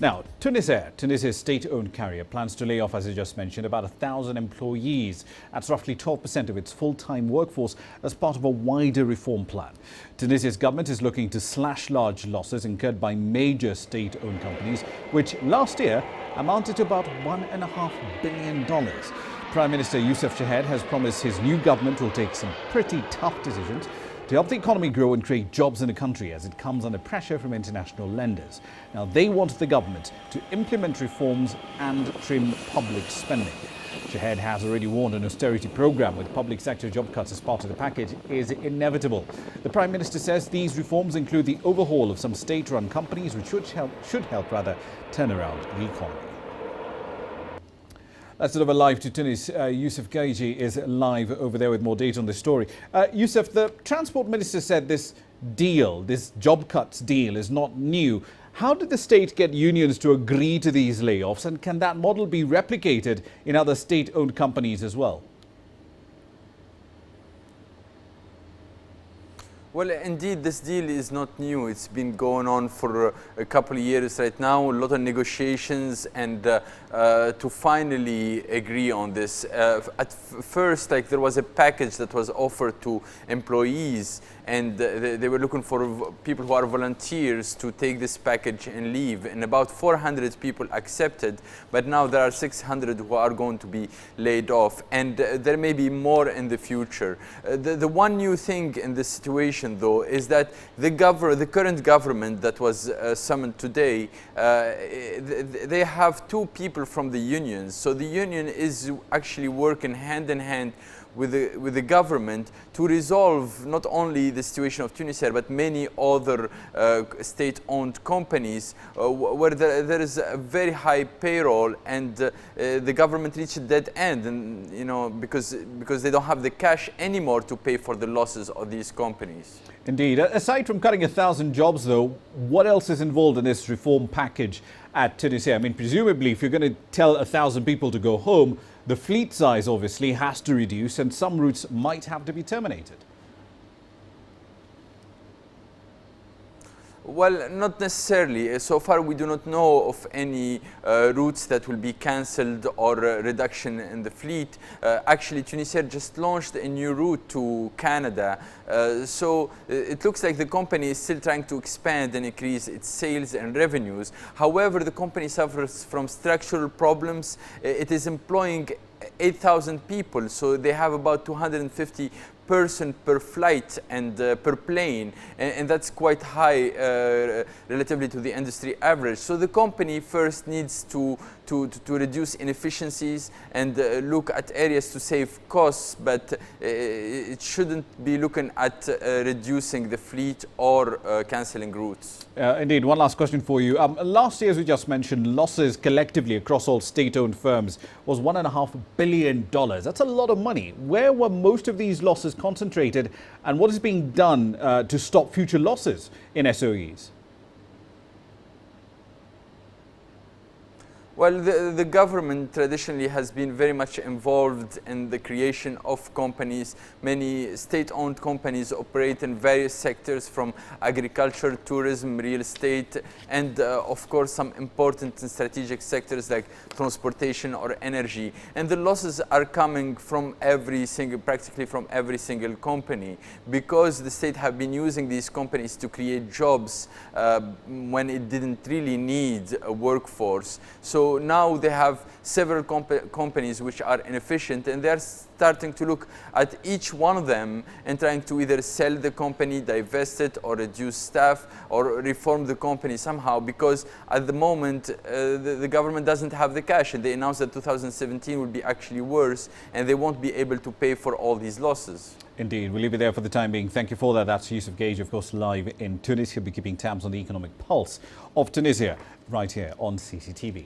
Now, Tunisair, Tunisia's state-owned carrier, plans to lay off, as I just mentioned, about 1,000 employees. That's roughly 12% of its full-time workforce as part of a wider reform plan. Tunisia's government is looking to slash large losses incurred by major state-owned companies, which last year amounted to about $1.5 billion. Prime Minister Youssef Chahed has promised his new government will take some pretty tough decisions to help the economy grow and create jobs in the country as it comes under pressure from international lenders. Now, they want the government to implement reforms and trim public spending. Chahed has already warned an austerity program with public sector job cuts as part of the package is inevitable. The Prime Minister says these reforms include the overhaul of some state-run companies, which should help turn around the economy. Let's over live to Tunis. Youssef Gaiji is live over there with more data on this story. Youssef, the Transport Minister said this deal, this job cuts deal, is not new. How did the state get unions to agree to these layoffs, and can that model be replicated in other state-owned companies as well? Well, indeed, this deal is not new. It's been going on for a couple of years right now, a lot of negotiations, and to finally agree on this. At first, there was a package that was offered to employees, and they were looking for people who are volunteers to take this package and leave. And about 400 people accepted, but now there are 600 who are going to be laid off, and there may be more in the future. The one new thing in this situation, though, is that the current government that was summoned today, they have two people from the unions. So the union is actually working hand in hand with the government to resolve not only the situation of Tunisair, but many other state-owned companies where there is a very high payroll, and the government reached a dead end, and because they don't have the cash anymore to pay for the losses of these companies. Indeed. Aside from cutting 1,000 jobs, though, what else is involved in this reform package at Tunisia? I mean, presumably, if you're going to tell 1,000 people to go home, the fleet size obviously has to reduce, and some routes might have to be terminated. Well, not necessarily. So far, we do not know of any routes that will be cancelled or reduction in the fleet. Actually, Tunisair just launched a new route to Canada. So it looks like the company is still trying to expand and increase its sales and revenues. However, the company suffers from structural problems. It is employing 8,000 people, so they have about 250 person per flight and per plane, and that's quite high relatively to the industry average. So the company first needs to reduce inefficiencies and look at areas to save costs, but it shouldn't be looking at reducing the fleet or cancelling routes. Indeed. One last question for you. Last year, as we just mentioned, losses collectively across all state-owned firms was $1.5 billion. That's a lot of money. Where were most of these losses concentrated, and what is being done to stop future losses in SOEs? Well, the government traditionally has been very much involved in the creation of companies. Many state-owned companies operate in various sectors, from agriculture, tourism, real estate, and of course some important and strategic sectors like transportation or energy. And the losses are coming from practically from every single company, because the state have been using these companies to create jobs when it didn't really need a workforce. So now they have several companies which are inefficient, and they're starting to look at each one of them and trying to either sell the company, divest it, or reduce staff, or reform the company somehow, because at the moment the government doesn't have the cash, and they announced that 2017 will be actually worse, and they won't be able to pay for all these losses. Indeed. We'll leave it there for the time being. Thank you for that. That's Youssef Gaiji, of course, live in Tunis. He'll be keeping tabs on the economic pulse of Tunisia right here on CCTV.